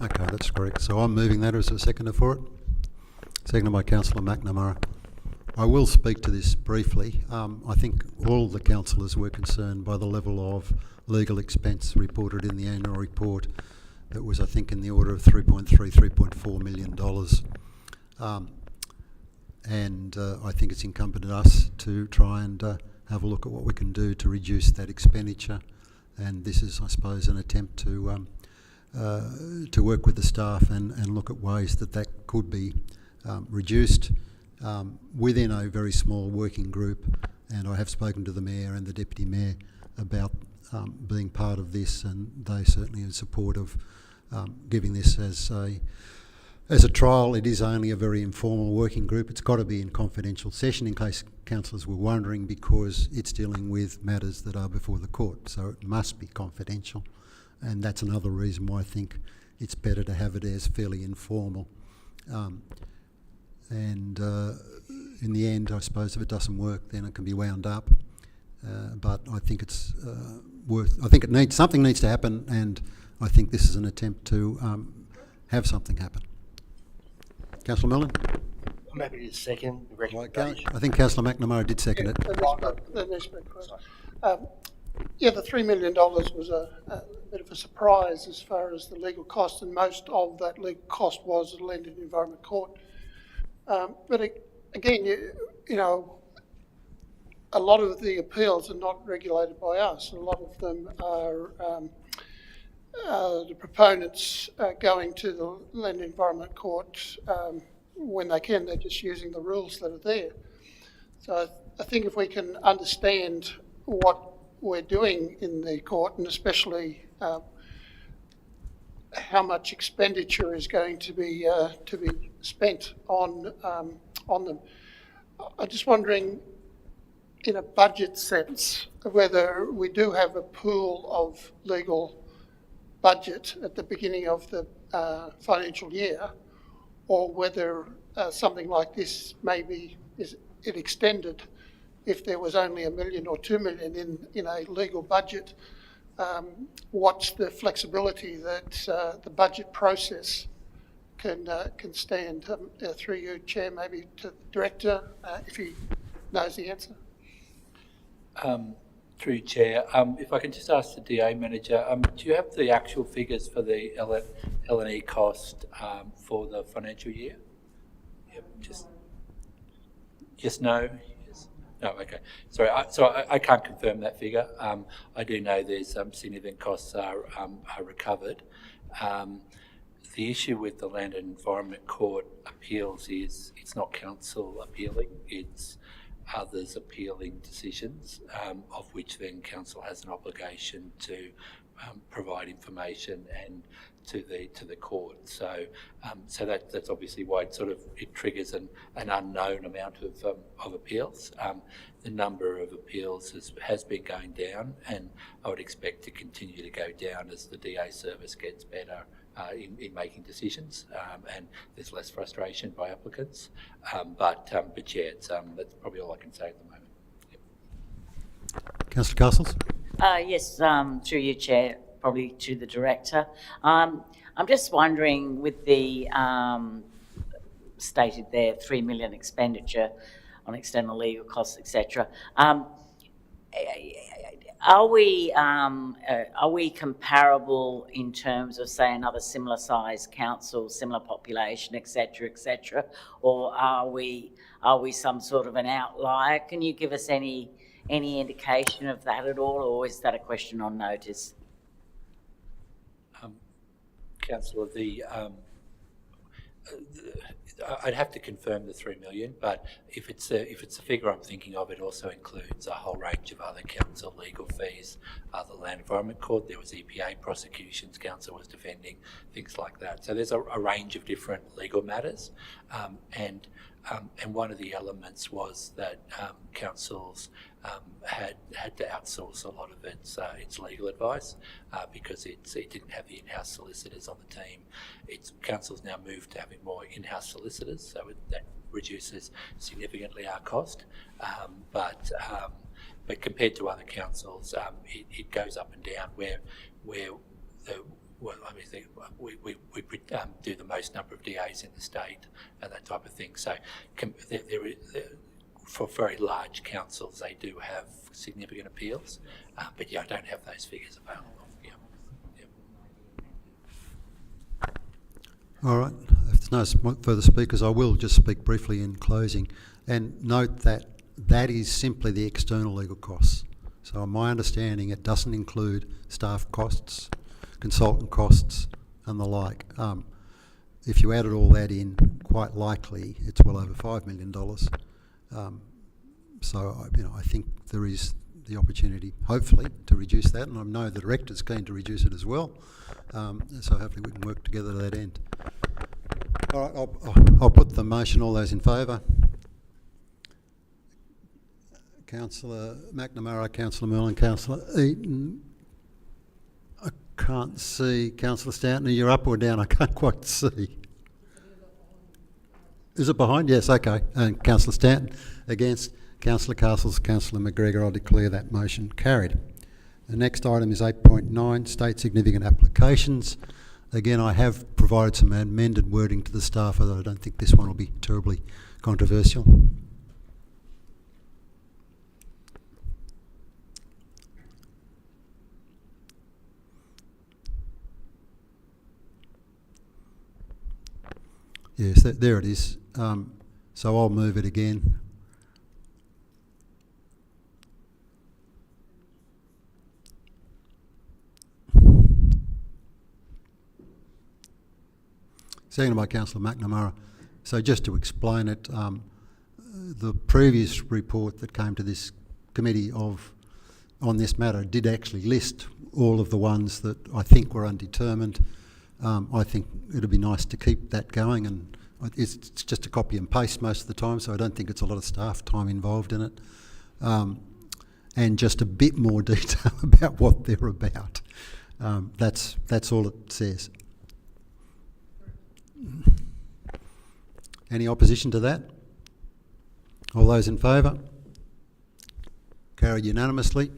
Okay, that's correct. So I'm moving that as a seconder for it. Seconded by Councillor McNamara. I will speak to this briefly. I think all the councillors were concerned by the level of legal expense reported in the annual report. That was, I think, in the order of $3.4 million. I think it's incumbent on us to try and have a look at what we can do to reduce that expenditure. And this is, I suppose, an attempt to work with the staff and look at ways that could be reduced within a very small working group. And I have spoken to the Mayor and the Deputy Mayor about being part of this, and they certainly in support of giving this as As a trial, it is only a very informal working group. It's got to be in confidential session in case councillors were wondering, because it's dealing with matters that are before the court, so it must be confidential. And that's another reason why I think it's better to have it as fairly informal. In the end, I suppose if it doesn't work, then it can be wound up. But I think it's something needs to happen, and I think this is an attempt to have something happen. Councillor Millen? I'm happy to second the Okay. recommendation. I think Councillor McNamara did second it. Let me speak first. Yeah, the $3 million was a bit of a surprise as far as the legal cost, and most of that legal cost was at the Land and Environment Court. But again, you know, a lot of the appeals are not regulated by us. A lot of them are the proponents going to the Land and Environment Court when they can. They're just using the rules that are there. So I think if we can understand what we're doing in the court, and especially how much expenditure is going to be spent on them. I'm just wondering, in a budget sense, whether we do have a pool of legal budget at the beginning of the financial year, or whether something like this maybe is it extended if there was only $1 million or $2 million in a legal budget. What's the flexibility that the budget process can stand? Through you, Chair, maybe to the Director, if he knows the answer. Through you, Chair, if I can just ask the DA Manager, do you have the actual figures for the L&E cost for the financial year? Yep, just no? Yes. No, okay. Sorry, I can't confirm that figure. I do know there's significant costs are recovered. The issue with the Land and Environment Court appeals is it's not council appealing, it's others appealing decisions, of which then council has an obligation to provide information and to the court. So that's obviously why it triggers an unknown amount of appeals. The number of appeals has been going down, and I would expect to continue to go down as the DA service gets better in making decisions, and there's less frustration by applicants. But yeah, that's probably all I can say at the moment. Yep. Councillor Castles? Yes, through you, Chair, probably to the Director. I'm just wondering, with the stated there, $3 million expenditure on external legal costs, etc. Are we comparable in terms of, say, another similar size council, similar population, etc., or are we some sort of an outlier? Can you give us any indication of that at all, or is that a question on notice? Councillor, I'd have to confirm the $3 million, but if it's a figure I'm thinking of, it also includes a whole range of other council legal fees. The Land Environment Court, there was EPA prosecutions, council was defending, things like that. So there's a range of different legal matters, and one of the elements was that councils had to outsource a lot of its legal advice because it didn't have the in-house solicitors on the team. Council's now moved to having more in-house solicitors, so that reduces significantly our cost. But compared to other councils, it goes up and down where we do the most number of DAs in the state and that type of thing. So for very large councils, they do have significant appeals, but yeah, I don't have those figures available. Yeah. Yep. All right. If there's no further speakers, I will just speak briefly in closing and note that that is simply the external legal costs. So my understanding, it doesn't include staff costs, consultant costs and the like. If you added all that in, quite likely it's well over $5 million. So I think there is the opportunity, hopefully, to reduce that, and I know the Director's keen to reduce it as well. So hopefully we can work together to that end. All right, I'll put the motion. All those in favour? Councillor McNamara, Councillor Merlin, Councillor Eaton. I can't see. Councillor Stanton, are you up or down? I can't quite see. Is it behind? Yes, okay. And Councillor Stanton against. Councillor Castles, Councillor McGregor. I'll declare that motion carried. The next item is 8.9, State Significant Applications. Again, I have provided some amended wording to the staff, although I don't think this one will be terribly controversial. Yes, there it is. So I'll move it again. Seconded by Councillor McNamara. So just to explain it, the previous report that came to this committee on this matter did actually list all of the ones that I think were undetermined. I think it'd be nice to keep that going, and it's just a copy and paste most of the time, so I don't think it's a lot of staff time involved in it. And just a bit more detail about what they're about. That's all it says. Any opposition to that? All those in favour? Carried unanimously.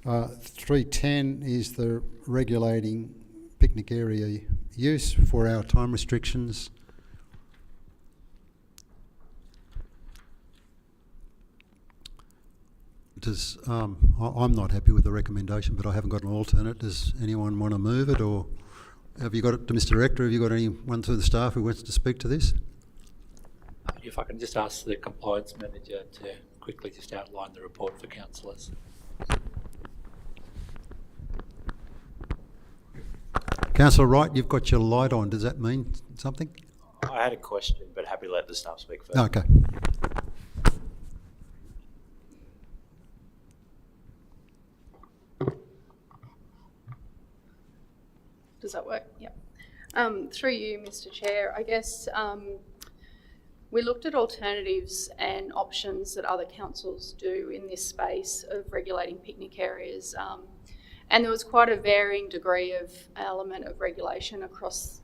310 is the regulating picnic area use, 4-hour time restrictions. I'm not happy with the recommendation, but I haven't got an alternate. Does anyone want to move it, or have you got it to Mr. Director? Have you got anyone through the staff who wants to speak to this? If I can just ask the compliance manager to quickly just outline the report for councillors. Councillor Wright, you've got your light on. Does that mean something? I had a question, but happy to let the staff speak first. Okay. Does that work? Yeah. Through you, Mr. Chair, I guess we looked at alternatives and options that other councils do in this space of regulating picnic areas. And there was quite a varying degree of element of regulation across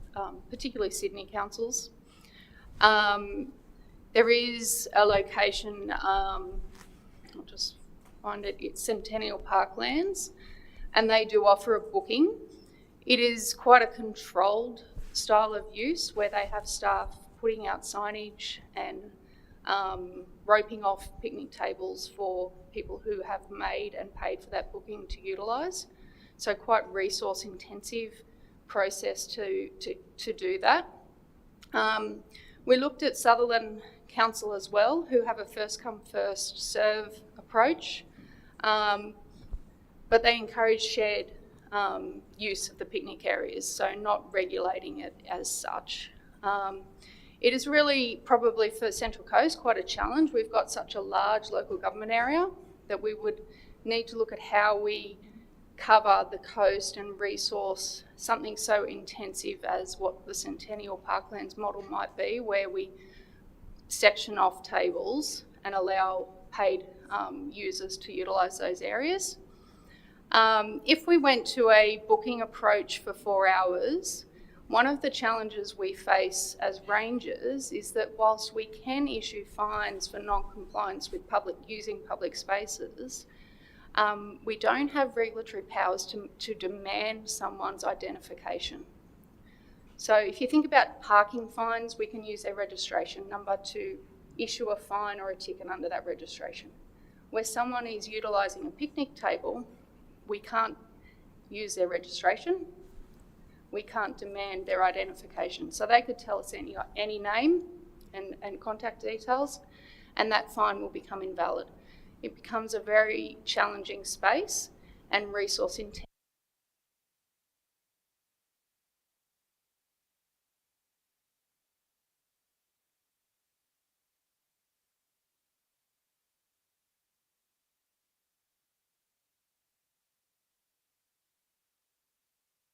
particularly Sydney councils. There is a location, I'll just find it, it's Centennial Parklands, and they do offer a booking. It is quite a controlled style of use where they have staff putting out signage and roping off picnic tables for people who have made and paid for that booking to utilise. So quite resource intensive process to do that. We looked at Sutherland Council as well, who have a first come first serve approach, but they encourage shared use of the picnic areas, so not regulating it as such. It is really probably for Central Coast quite a challenge. We've got such a large local government area that we would need to look at how we cover the coast and resource something so intensive as what the Centennial Parklands model might be, where we section off tables and allow paid users to utilise those areas. If we went to a booking approach for 4 hours, one of the challenges we face as rangers is that whilst we can issue fines for non-compliance with using public spaces, we don't have regulatory powers to demand someone's identification. So if you think about parking fines, we can use their registration number to issue a fine or a ticket under that registration. Where someone is utilising a picnic table, we can't use their registration, we can't demand their identification. So they could tell us any name and contact details, and that fine will become invalid. It becomes a very challenging space and resource intensive.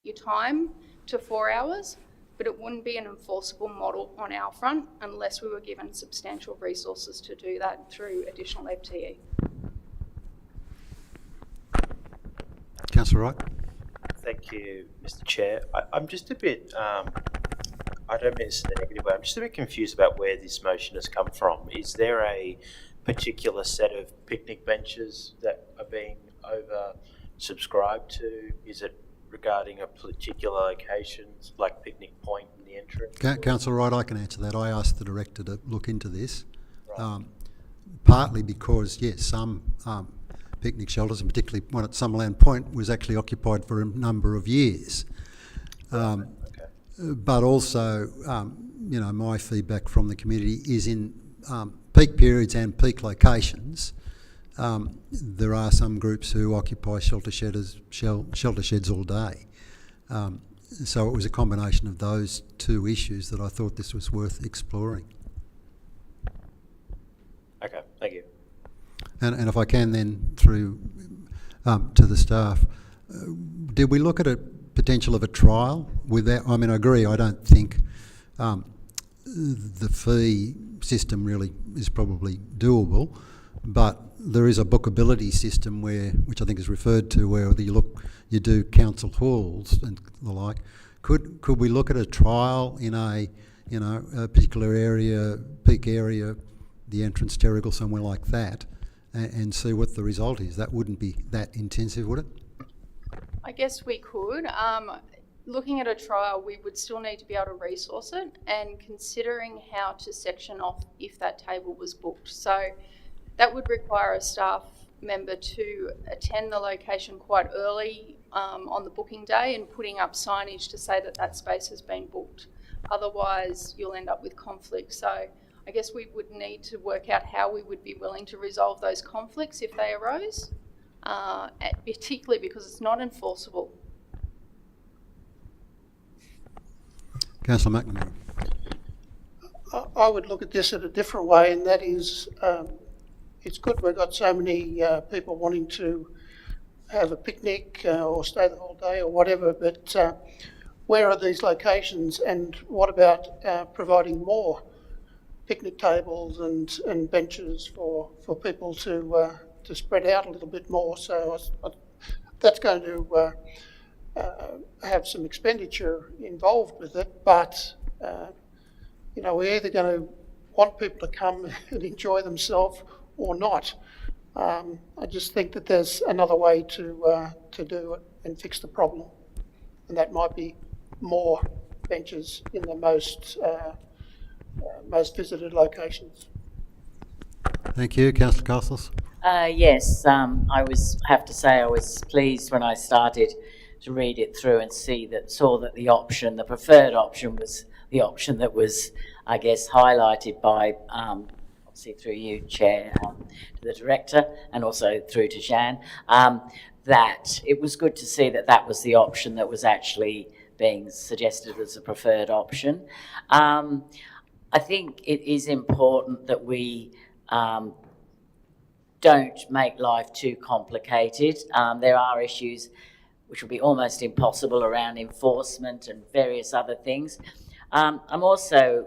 Your time to 4 hours, but it wouldn't be an enforceable model on our front unless we were given substantial resources to do that through additional FTE. Councillor Wright. Thank you, Mr. Chair. I'm just a bit, I don't mean this in a negative way, I'm just a bit confused about where this motion has come from. Is there a particular set of picnic benches that are being over-subscribed to? Is it regarding a particular location, like Picnic Point in the entrance? Councillor Wright, I can answer that. I asked the director to look into this, Right. partly because, yes, some picnic shelters, and particularly one at Summerland Point, was actually occupied for a number of years. Okay. But also, you know, my feedback from the community is in peak periods and peak locations, there are some groups who occupy shelter sheds all day. So it was a combination of those two issues that I thought this was worth exploring. Okay, thank you. And if I can then, through to the staff, did we look at a potential of a trial with that? I mean, I agree, I don't think the fee system really is probably doable, but there is a bookability system which I think is referred to, where you do council halls and the like. Could we look at a trial in a particular area, peak area, the entrance Terrigal, somewhere like that, and see what the result is? That wouldn't be that intensive, would it? I guess we could. Looking at a trial, we would still need to be able to resource it, and considering how to section off if that table was booked. So that would require a staff member to attend the location quite early on the booking day and putting up signage to say that that space has been booked. Otherwise, you'll end up with conflicts. So I guess we would need to work out how we would be willing to resolve those conflicts if they arose, particularly because it's not enforceable. Councillor McNamara. I would look at this in a different way, and that is, it's good we've got so many people wanting to have a picnic or stay the whole day or whatever, but where are these locations, and what about providing more picnic tables and benches for people to spread out a little bit more? So that's going to have some expenditure involved with it, but we're either going to want people to come and enjoy themselves or not. I just think that there's another way to do it and fix the problem, and that might be more benches in the most visited locations. Thank you. Councillor Castles. Yes, I have to say I was pleased when I started to read it through and saw that the preferred option was the option that was, I guess, highlighted by, obviously through you, Chair, to the Director, and also through to Jan, that it was good to see that that was the option that was actually being suggested as a preferred option. I think it is important that we don't make life too complicated. There are issues which will be almost impossible around enforcement and various other things. I'm also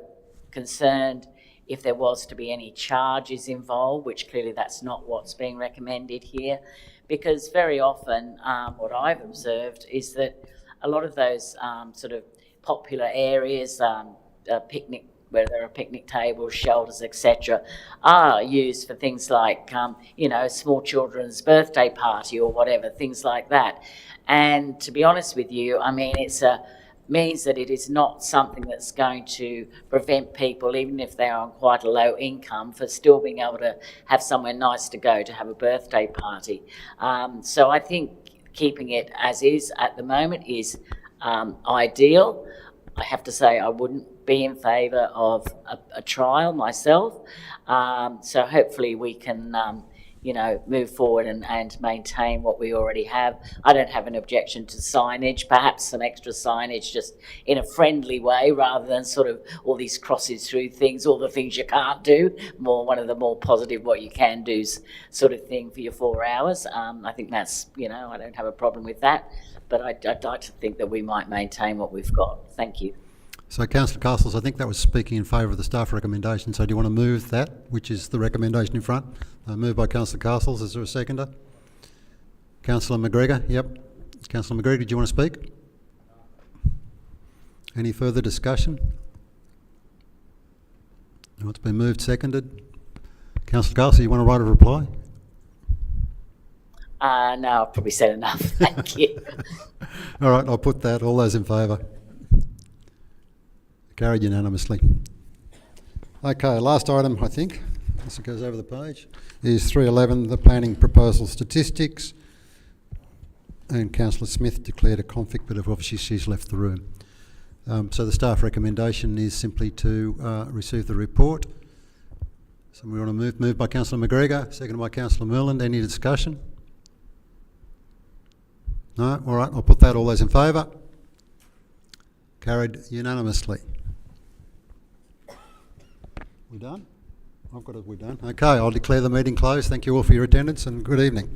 concerned if there was to be any charges involved, which clearly that's not what's being recommended here, because very often what I've observed is that a lot of those sort of popular areas, picnic, where there are picnic tables, shelters, etc., are used for things like, small children's birthday party or whatever, things like that. And to be honest with you, I mean, means that it is not something that's going to prevent people, even if they're on quite a low income, for still being able to have somewhere nice to go to have a birthday party. So I think keeping it as is at the moment is ideal. I have to say I wouldn't be in favour of a trial myself. So hopefully we can move forward and maintain what we already have. I don't have an objection to signage, perhaps some extra signage just in a friendly way rather than sort of all these crosses through things, all the things you can't do, one of the more positive what you can do sort of thing for your 4 hours. I think that's, I don't have a problem with that, but I'd like to think that we might maintain what we've got. Thank you. So Councillor Castles, I think that was speaking in favour of the staff recommendation, so do you want to move that, which is the recommendation in front? Moved by Councillor Castles, is there a seconder? Councillor McGregor, yep. Councillor McGregor, did you want to speak? Any further discussion? No, it's been moved, seconded. Councillor Castles, you want to write a reply? No, I've probably said enough, thank you. All right, I'll put that. All those in favour? Carried unanimously. Okay, last item, I think, as it goes over the page, is 311, the planning proposal statistics. And Councillor Smith declared a conflict, but obviously she's left the room. So the staff recommendation is simply to receive the report. Somebody want to move by Councillor McGregor, seconded by Councillor Merland. Any discussion? No? All right, I'll put that. All those in favour? Carried unanimously. We done? I've got it, we're done. Okay, I'll declare the meeting closed. Thank you all for your attendance and good evening.